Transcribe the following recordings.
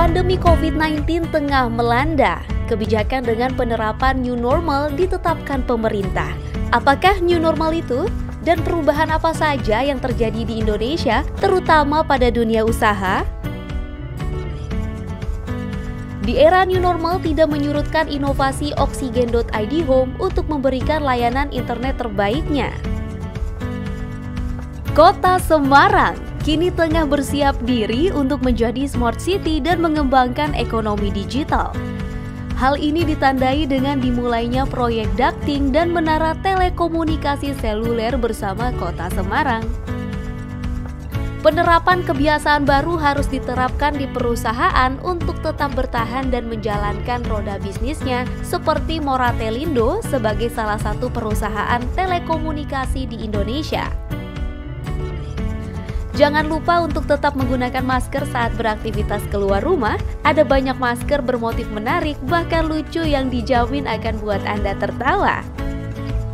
Pandemi COVID-19 tengah melanda. Kebijakan dengan penerapan new normal ditetapkan pemerintah. Apakah new normal itu? Dan perubahan apa saja yang terjadi di Indonesia, terutama pada dunia usaha? Di era new normal tidak menyurutkan inovasi Oksigen.id Home untuk memberikan layanan internet terbaiknya. Kota Semarang kini tengah bersiap diri untuk menjadi smart city dan mengembangkan ekonomi digital. Hal ini ditandai dengan dimulainya proyek ducting dan menara telekomunikasi seluler bersama Kota Semarang. Penerapan kebiasaan baru harus diterapkan di perusahaan untuk tetap bertahan dan menjalankan roda bisnisnya, seperti Moratelindo sebagai salah satu perusahaan telekomunikasi di Indonesia. Jangan lupa untuk tetap menggunakan masker saat beraktivitas keluar rumah. Ada banyak masker bermotif menarik, bahkan lucu yang dijamin akan buat Anda tertawa.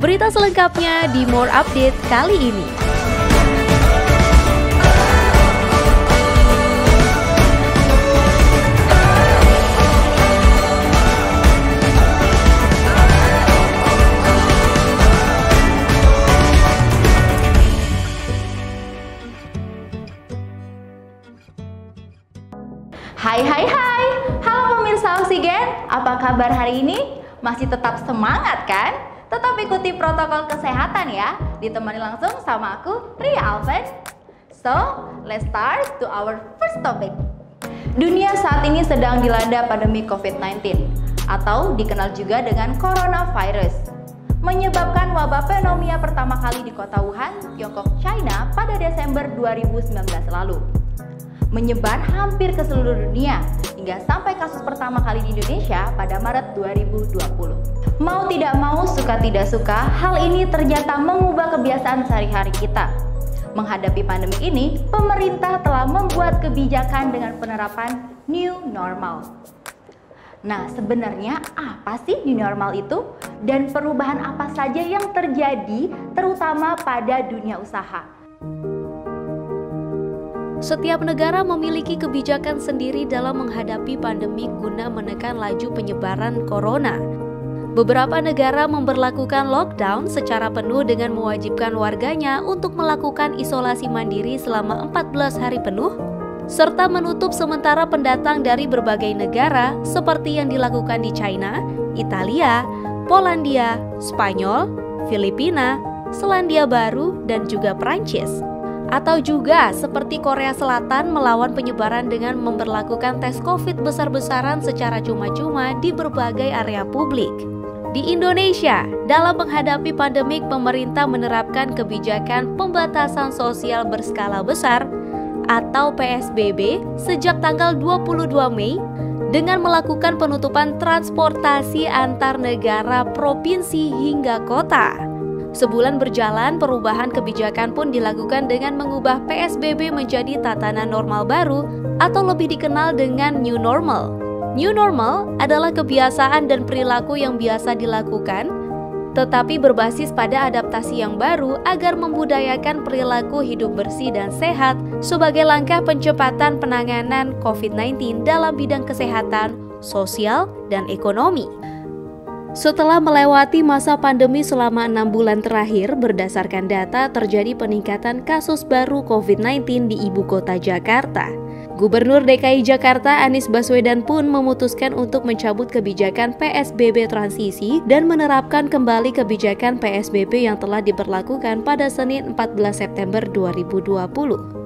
Berita selengkapnya di More Update kali ini. Hai, halo pemirsa Oksigen, apa kabar hari ini? Masih tetap semangat kan? Tetap ikuti protokol kesehatan ya, ditemani langsung sama aku, Ria Alven. So, let's start to our first topic. Dunia saat ini sedang dilanda pandemi COVID-19 atau dikenal juga dengan coronavirus, menyebabkan wabah pneumonia pertama kali di kota Wuhan, Tiongkok, China pada Desember 2019 lalu. Menyebar hampir ke seluruh dunia hingga sampai kasus pertama kali di Indonesia pada Maret 2020. Mau tidak mau, suka tidak suka, hal ini ternyata mengubah kebiasaan sehari-hari kita. Menghadapi pandemi ini, pemerintah telah membuat kebijakan dengan penerapan new normal. Nah, sebenarnya apa sih new normal itu? Dan perubahan apa saja yang terjadi terutama pada dunia usaha? Setiap negara memiliki kebijakan sendiri dalam menghadapi pandemi guna menekan laju penyebaran corona. Beberapa negara memberlakukan lockdown secara penuh dengan mewajibkan warganya untuk melakukan isolasi mandiri selama 14 hari penuh, serta menutup sementara pendatang dari berbagai negara seperti yang dilakukan di China, Italia, Polandia, Spanyol, Filipina, Selandia Baru, dan juga Prancis. Atau juga seperti Korea Selatan melawan penyebaran dengan memberlakukan tes COVID besar-besaran secara cuma-cuma di berbagai area publik. Di Indonesia, dalam menghadapi pandemik, pemerintah menerapkan kebijakan pembatasan sosial berskala besar atau PSBB sejak tanggal 22 Mei dengan melakukan penutupan transportasi antar negara, provinsi hingga kota. Sebulan berjalan, perubahan kebijakan pun dilakukan dengan mengubah PSBB menjadi tatanan normal baru atau lebih dikenal dengan new normal. New normal adalah kebiasaan dan perilaku yang biasa dilakukan, tetapi berbasis pada adaptasi yang baru agar membudayakan perilaku hidup bersih dan sehat sebagai langkah percepatan penanganan COVID-19 dalam bidang kesehatan, sosial, dan ekonomi. Setelah melewati masa pandemi selama 6 bulan terakhir, berdasarkan data terjadi peningkatan kasus baru COVID-19 di ibu kota Jakarta. Gubernur DKI Jakarta Anies Baswedan pun memutuskan untuk mencabut kebijakan PSBB transisi dan menerapkan kembali kebijakan PSBB yang telah diberlakukan pada Senin 14 September 2020.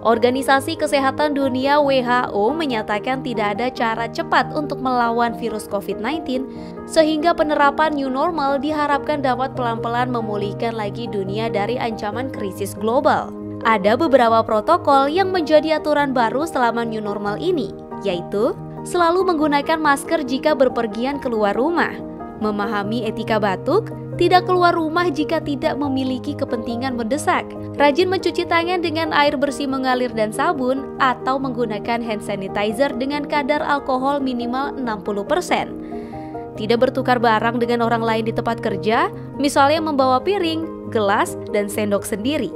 Organisasi Kesehatan Dunia WHO menyatakan tidak ada cara cepat untuk melawan virus COVID-19, sehingga penerapan new normal diharapkan dapat pelan-pelan memulihkan lagi dunia dari ancaman krisis global. Ada beberapa protokol yang menjadi aturan baru selama new normal ini, yaitu selalu menggunakan masker jika berpergian keluar rumah, memahami etika batuk, tidak keluar rumah jika tidak memiliki kepentingan mendesak, rajin mencuci tangan dengan air bersih mengalir dan sabun, atau menggunakan hand sanitizer dengan kadar alkohol minimal 60%. Tidak bertukar barang dengan orang lain di tempat kerja, misalnya membawa piring, gelas, dan sendok sendiri,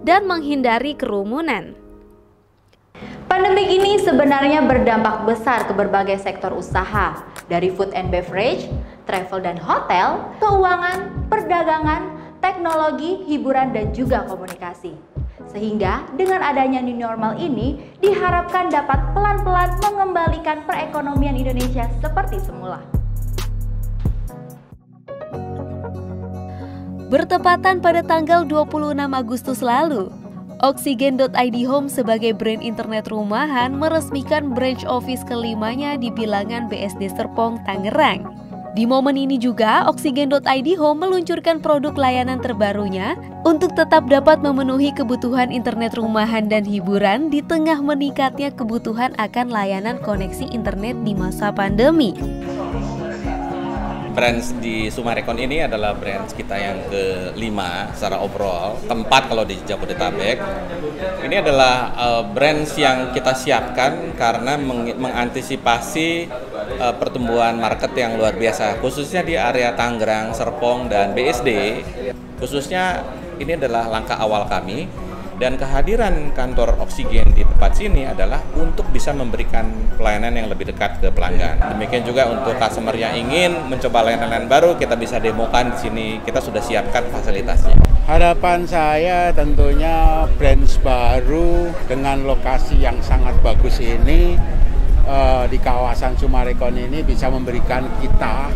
dan menghindari kerumunan. Pandemi ini sebenarnya berdampak besar ke berbagai sektor usaha, dari food and beverage, travel dan hotel, keuangan, perdagangan, teknologi, hiburan, dan juga komunikasi. Sehingga dengan adanya new normal ini diharapkan dapat pelan-pelan mengembalikan perekonomian Indonesia seperti semula. Bertepatan pada tanggal 26 Agustus lalu, Oksigen.id Home sebagai brand internet rumahan meresmikan branch office kelimanya di bilangan BSD Serpong, Tangerang. Di momen ini juga, Oksigen.id Home meluncurkan produk layanan terbarunya untuk tetap dapat memenuhi kebutuhan internet rumahan dan hiburan di tengah meningkatnya kebutuhan akan layanan koneksi internet di masa pandemi. Branch di Sumarekon ini adalah branch kita yang kelima secara overall, keempat kalau di Jabodetabek. Ini adalah branch yang kita siapkan karena mengantisipasi pertumbuhan market yang luar biasa, khususnya di area Tangerang, Serpong, dan BSD. Khususnya ini adalah langkah awal kami. Dan kehadiran kantor Oksigen di tempat sini adalah untuk bisa memberikan pelayanan yang lebih dekat ke pelanggan. Demikian juga untuk customer yang ingin mencoba layanan baru, kita bisa demokan di sini. Kita sudah siapkan fasilitasnya. Harapan saya tentunya branch baru dengan lokasi yang sangat bagus ini di kawasan Sumarekon ini bisa memberikan kita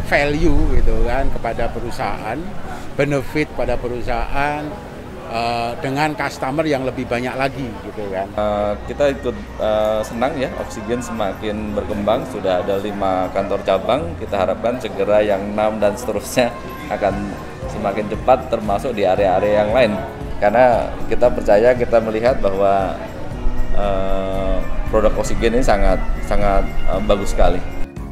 value gitu kan kepada perusahaan, benefit pada perusahaan. Dengan customer yang lebih banyak lagi gitu kan. Kita ikut senang ya, Oksigen semakin berkembang, sudah ada 5 kantor cabang, kita harapkan segera yang 6 dan seterusnya akan semakin cepat termasuk di area-area yang lain. Karena kita percaya, kita melihat bahwa produk Oksigen ini sangat bagus sekali.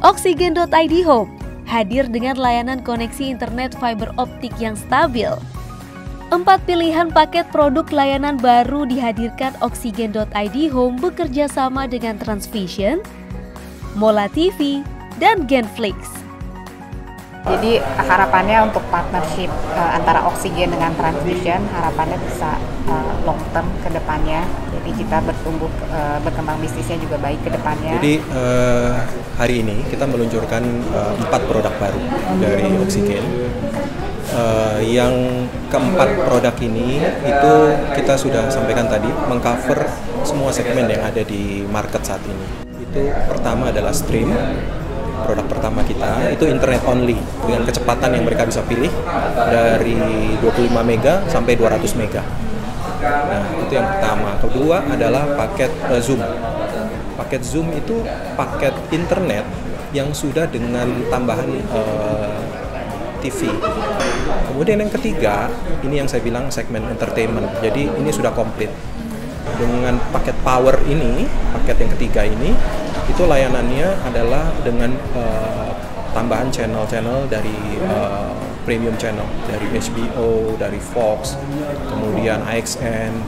Oksigen.id Home hadir dengan layanan koneksi internet fiber optik yang stabil. 4 pilihan paket produk layanan baru dihadirkan Oksigen.id Home bekerja sama dengan Transvision, Mola TV, dan Genflix. Jadi harapannya untuk partnership antara Oksigen dengan Transvision, harapannya bisa long term ke depannya. Jadi kita berkembang bisnisnya juga baik ke depannya. Jadi hari ini kita meluncurkan 4 produk baru dari Oksigen. Yang keempat produk ini itu kita sudah sampaikan tadi mengcover semua segmen yang ada di market saat ini. Itu pertama adalah Stream, produk pertama kita itu internet only dengan kecepatan yang mereka bisa pilih dari 25 mega sampai 200 mega. Nah, itu yang pertama. Kedua adalah paket Zoom. Paket Zoom itu paket internet yang sudah dengan tambahan TV. Kemudian yang ketiga, ini yang saya bilang segmen entertainment. Jadi ini sudah komplit. Dengan paket power ini, paket yang ketiga ini, itu layanannya adalah dengan tambahan channel-channel dari premium channel, dari HBO, dari Fox, kemudian AXN,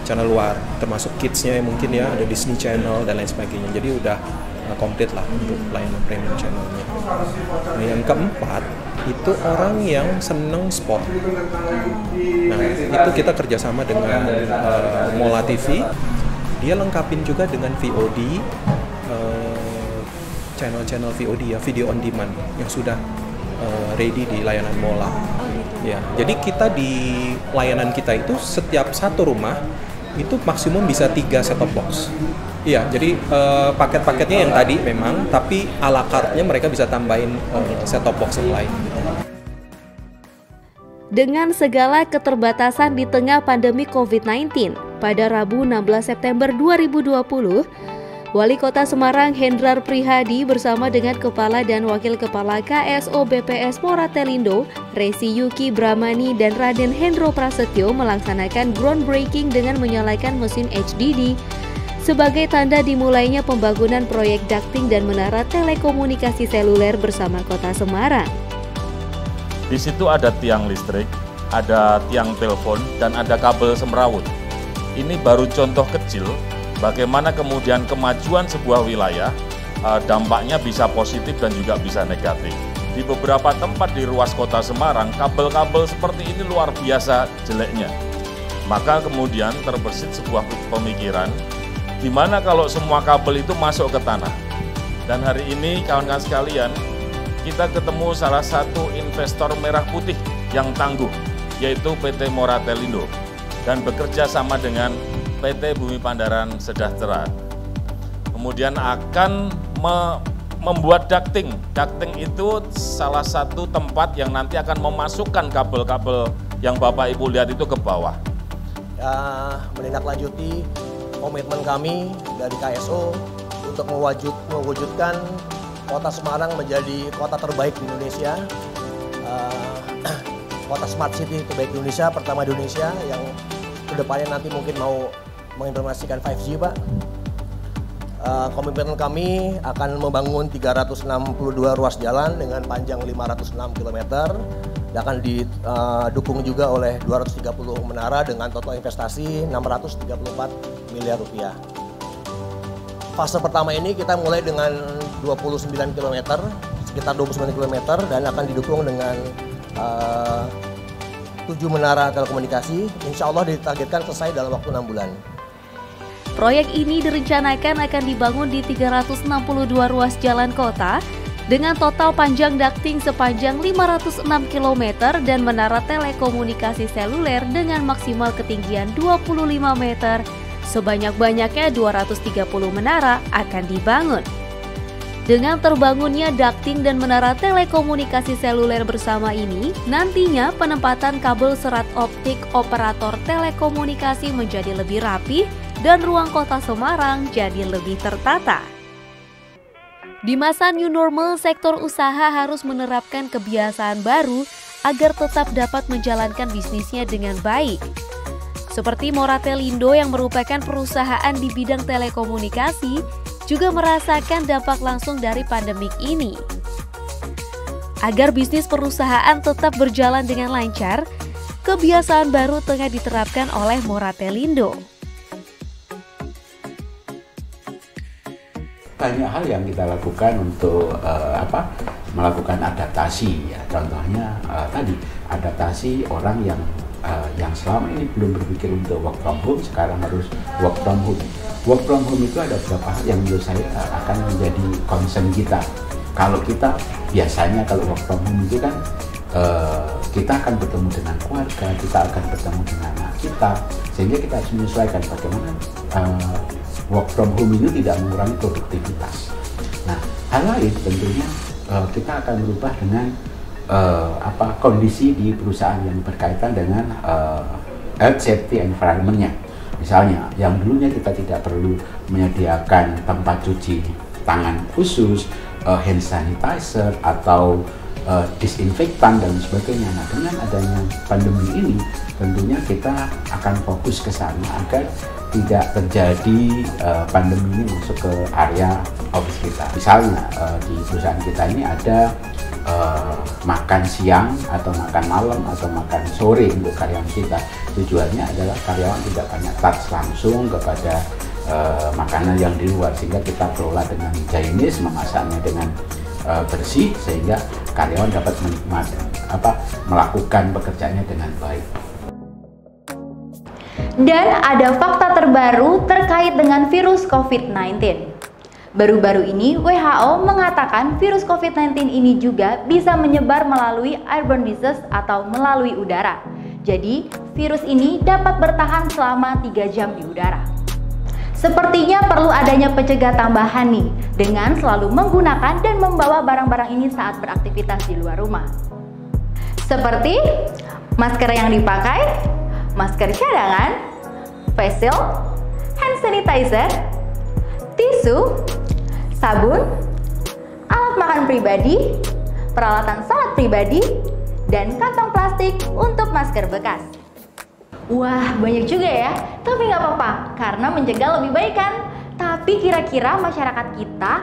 channel luar, termasuk kids-nya mungkin ya, ada Disney Channel dan lain sebagainya. Jadi udah komplit lah untuk layanan premium channelnya. Nah, yang keempat itu orang yang seneng sport. Nah, itu kita kerjasama dengan Mola TV. Dia lengkapin juga dengan VOD, channel-channel VOD ya, video on demand yang sudah ready di layanan Mola. Ya, jadi kita di layanan kita itu setiap satu rumah itu maksimum bisa 3 set-top box. Iya, jadi paket-paketnya yang tadi memang, tapi a la carte-nya mereka bisa tambahin set-top box yang lain. Dengan segala keterbatasan di tengah pandemi COVID-19, pada Rabu 16 September 2020, Wali Kota Semarang Hendrar Prihadi bersama dengan Kepala dan Wakil Kepala KSO BPS Moratelindo, Resi Yuki Brahmani dan Raden Hendro Prasetyo melaksanakan groundbreaking dengan menyalakan mesin HDD sebagai tanda dimulainya pembangunan proyek ducting dan menara telekomunikasi seluler bersama Kota Semarang. Di situ ada tiang listrik, ada tiang telepon, dan ada kabel semrawut. Ini baru contoh kecil bagaimana kemudian kemajuan sebuah wilayah dampaknya bisa positif dan juga bisa negatif. Di beberapa tempat di ruas Kota Semarang, kabel-kabel seperti ini luar biasa jeleknya. Maka kemudian terbersit sebuah pemikiran, di mana kalau semua kabel itu masuk ke tanah. Dan hari ini kawan-kawan sekalian, kita ketemu salah satu investor merah putih yang tangguh, yaitu PT Moratelindo, dan bekerja sama dengan PT Bumi Pandaran Sejahtera. Kemudian akan membuat ducting. Ducting itu salah satu tempat yang nanti akan memasukkan kabel-kabel yang Bapak Ibu lihat itu ke bawah. Menindaklanjuti komitmen kami dari KSO untuk mewujudkan Kota Semarang menjadi kota terbaik di Indonesia, kota smart city terbaik di Indonesia, pertama di Indonesia yang kedepannya nanti mungkin mau mengimplementasikan 5G, Pak. Komitmen kami akan membangun 362 ruas jalan dengan panjang 506 km. Dan akan didukung juga oleh 230 menara dengan total investasi 634 miliar rupiah. Fase pertama ini kita mulai dengan 29 km, sekitar 29 km, dan akan didukung dengan 7 menara telekomunikasi. Insya Allah ditargetkan selesai dalam waktu 6 bulan. Proyek ini direncanakan akan dibangun di 362 ruas jalan kota dengan total panjang ducting sepanjang 506 km dan menara telekomunikasi seluler dengan maksimal ketinggian 25 meter. Sebanyak-banyaknya 230 menara akan dibangun. Dengan terbangunnya ducting dan menara telekomunikasi seluler bersama ini, nantinya penempatan kabel serat optik operator telekomunikasi menjadi lebih rapi dan ruang kota Semarang jadi lebih tertata. Di masa new normal, sektor usaha harus menerapkan kebiasaan baru agar tetap dapat menjalankan bisnisnya dengan baik. Seperti Moratelindo yang merupakan perusahaan di bidang telekomunikasi, juga merasakan dampak langsung dari pandemik ini. Agar bisnis perusahaan tetap berjalan dengan lancar, kebiasaan baru tengah diterapkan oleh Moratelindo. Banyak hal yang kita lakukan untuk melakukan adaptasi, ya. Contohnya tadi adaptasi orang yang selama ini belum berpikir untuk work from home, sekarang harus work from home. Work from home itu ada beberapa hal yang menurut saya akan menjadi concern kita. Kalau kita biasanya kalau work from home itu kan kita akan bertemu dengan keluarga, kita akan bertemu dengan anak kita, sehingga kita harus menyesuaikan bagaimana work from home ini tidak mengurangi produktivitas. Nah, hal lain tentunya kita akan berubah dengan kondisi di perusahaan yang berkaitan dengan health safety environment-nya. Misalnya, yang dulunya kita tidak perlu menyediakan tempat cuci tangan khusus, hand sanitizer atau disinfektan dan sebagainya. Nah, dengan adanya pandemi ini, tentunya kita akan fokus ke sana agar tidak terjadi pandemi ini masuk ke area office kita. Misalnya di perusahaan kita ini ada makan siang atau makan malam atau makan sore untuk karyawan kita. Tujuannya adalah karyawan tidak banyak touch langsung kepada makanan yang di luar, sehingga kita kelola dengan higienis, memasaknya dengan bersih, sehingga karyawan dapat menikmati melakukan pekerjaannya dengan baik. Dan ada fakta terbaru terkait dengan virus COVID-19. Baru-baru ini WHO mengatakan virus COVID-19 ini juga bisa menyebar melalui airborne disease atau melalui udara. Jadi virus ini dapat bertahan selama 3 jam di udara. Sepertinya perlu adanya pencegah tambahan nih dengan selalu menggunakan dan membawa barang-barang ini saat beraktivitas di luar rumah. Seperti masker yang dipakai, masker cadangan, face shield, hand sanitizer, tisu, sabun, alat makan pribadi, peralatan sholat pribadi, dan kantong plastik untuk masker bekas. Wah, banyak juga ya, tapi nggak apa-apa karena mencegah lebih baik kan? Tapi kira-kira masyarakat kita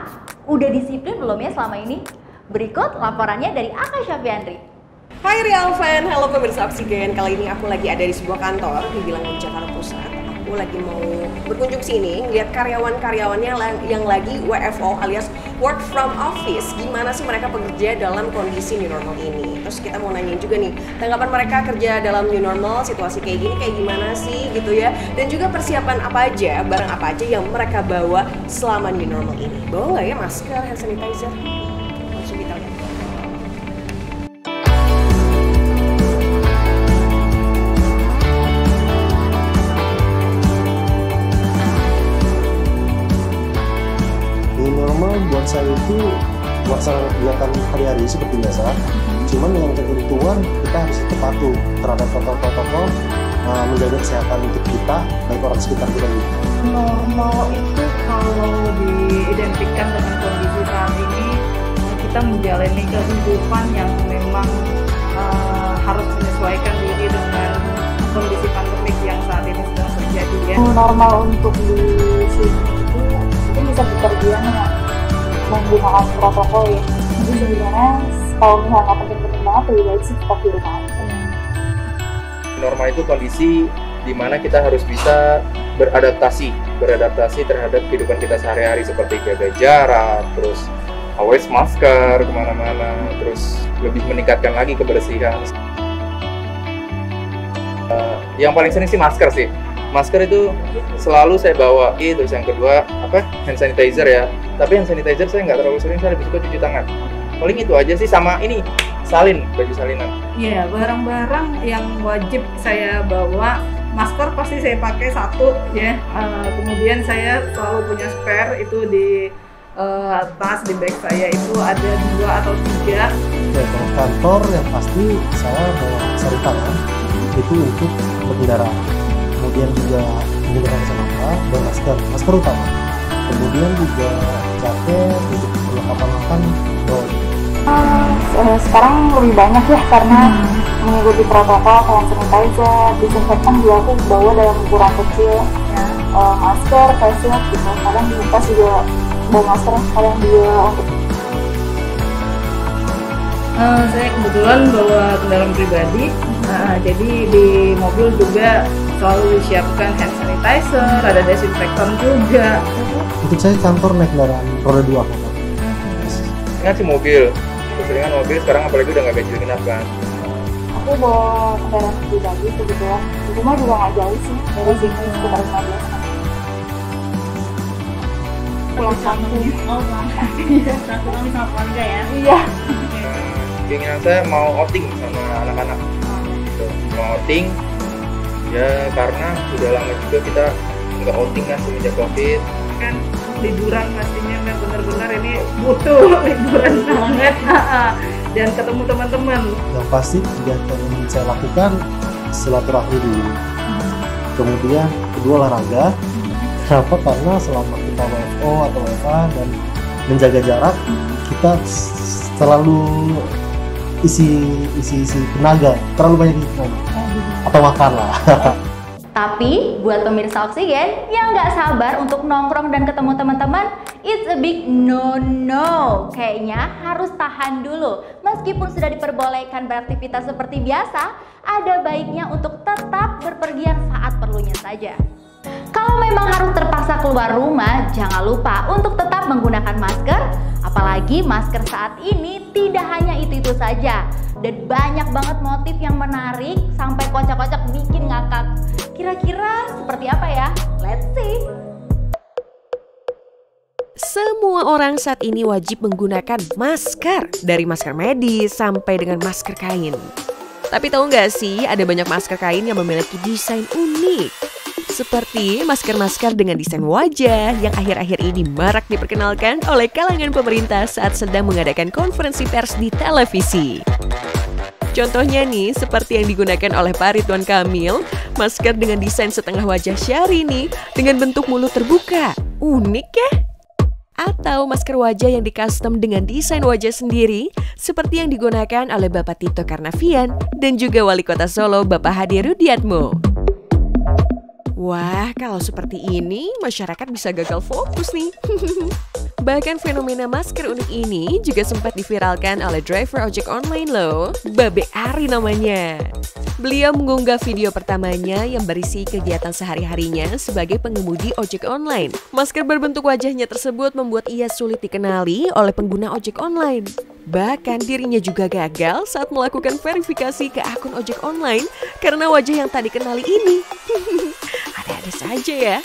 udah disiplin belum ya selama ini? Berikut laporannya dari Aka Syafiandri. Hai Real Fan, halo pemirsa Oksigen. Kali ini aku lagi ada di sebuah kantor di Bilangan Jakarta Pusat. Aku aku lagi mau berkunjung sini, lihat karyawan-karyawannya yang lagi WFO alias work from office, gimana sih mereka bekerja dalam kondisi new normal ini. Terus kita mau nanyain juga nih, tanggapan mereka kerja dalam new normal, situasi kayak gini kayak gimana sih gitu ya. Dan juga persiapan apa aja, barang apa aja yang mereka bawa selama new normal ini. Bawa nggak ya masker, hand sanitizer? Langsung kita lihat. Buat saya itu melaksanakan kegiatan hari-hari seperti biasa, cuman yang ketentuan kita harus tetap patuh terhadap protokol-protokol, menjaga kesehatan untuk kita, baik orang sekitar kita juga. Normal itu kalau diidentikan dengan kondisi saat ini, kita menjalani kehidupan yang memang harus menyesuaikan diri dengan kondisi pandemik yang saat ini sedang terjadi ya. Normal untuk di sini itu bisa bekerja menggunakan protokol ya. Jadi sebenarnya kalau misalnya nggak penting-penting banget, lebih baik sih tetap di rumah aja. Normal itu kondisi di mana kita harus bisa beradaptasi terhadap kehidupan kita sehari-hari, seperti jaga jarak, terus always masker kemana-mana, terus lebih meningkatkan lagi kebersihan. Yang paling sering sih masker sih. Masker itu selalu saya bawa, terus yang kedua hand sanitizer ya. Tapi hand sanitizer saya nggak terlalu sering, saya lebih suka cuci tangan. Paling itu aja sih, sama ini salin, baju salinan. Iya, barang-barang yang wajib saya bawa, masker pasti saya pakai satu ya. Kemudian saya selalu punya spare itu di tas, di bag saya itu ada 2 atau 3. Ya, kalau kantor yang pasti saya bawa sarung tangan itu untuk berkendara. Kemudian juga menggunakan kacamata dan masker utama. Kemudian juga jaket untuk perlengkapan makan. Sekarang lebih banyak ya karena mengikuti protokol, hand sanitizer, disinfektan juga aku bawa dalam ukuran kecil. Masker, face shield gitu. Kadang di tas juga bawa masker, kadang juga untuk saya kebetulan bawa kendaraan pribadi, jadi di mobil juga selalu disiapkan hand sanitizer, ada desinfektan juga. Untuk saya kantor naik kendaraan roda 2 kan. Ingat sih mobil, keseringan mobil sekarang apalagi udah nggak ganjil genap kan. aku bawa kendaraan pribadi kebetulan. Di rumah juga nggak jauh sih, dari sini sekitar 15 menit. Pulang kampung. Iya, pulang sama keluarga ya? Iya. Keinginan saya mau outing sama anak-anak. Mau outing, ya karena sudah lama juga kita nggak outing kan semenjak COVID. Kan liburan pastinya kan benar-benar ini butuh liburan banget dan ketemu teman-teman. Yang pasti kegiatan yang saya lakukan silaturahmi dulu. Kemudian kedua olahraga. Kenapa? Karena selama kita WFO atau WFA dan menjaga jarak, kita selalu isi tenaga, terlalu banyak atau makan lah. Tapi buat pemirsa Oksigen yang nggak sabar untuk nongkrong dan ketemu teman-teman, it's a big no-no. Kayaknya harus tahan dulu. Meskipun sudah diperbolehkan beraktivitas seperti biasa, ada baiknya untuk tetap berpergian saat perlunya saja. Kalau memang harus terpaksa keluar rumah, jangan lupa untuk tetap menggunakan masker. Apalagi masker saat ini tidak hanya itu-itu saja. Dan banyak banget motif yang menarik sampai kocak-kocak bikin ngakak. Kira-kira seperti apa ya? Let's see. Semua orang saat ini wajib menggunakan masker. Dari masker medis sampai dengan masker kain. Tapi tahu nggak sih, ada banyak masker kain yang memiliki desain unik. Seperti masker-masker dengan desain wajah yang akhir-akhir ini marak diperkenalkan oleh kalangan pemerintah saat sedang mengadakan konferensi pers di televisi. Contohnya nih, seperti yang digunakan oleh Pak Ridwan Kamil, masker dengan desain setengah wajah Syahrini dengan bentuk mulut terbuka. Unik ya? Atau masker wajah yang di-custom dengan desain wajah sendiri, seperti yang digunakan oleh Bapak Tito Karnavian dan juga Wali Kota Solo Bapak Hadi Rudiatmo. Wah, kalau seperti ini, masyarakat bisa gagal fokus nih. Bahkan fenomena masker unik ini juga sempat diviralkan oleh driver ojek online loh, Babe Ari namanya. Beliau mengunggah video pertamanya yang berisi kegiatan sehari-harinya sebagai pengemudi ojek online. Masker berbentuk wajahnya tersebut membuat ia sulit dikenali oleh pengguna ojek online. Bahkan dirinya juga gagal saat melakukan verifikasi ke akun ojek online karena wajah yang tak dikenali ini. Ada-ada saja ya.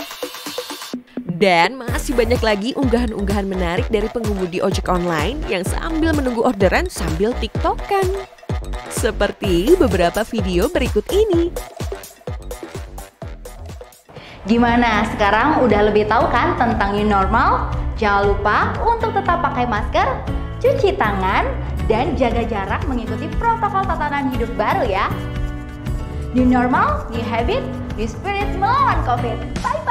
Dan masih banyak lagi unggahan-unggahan menarik dari pengemudi ojek online yang sambil menunggu orderan sambil tiktokan. Seperti beberapa video berikut ini. Gimana? Sekarang udah lebih tahu kan tentang new normal? Jangan lupa untuk tetap pakai masker, cuci tangan, dan jaga jarak mengikuti protokol tatanan hidup baru ya. New normal, new habit, new spirit melawan COVID. Bye!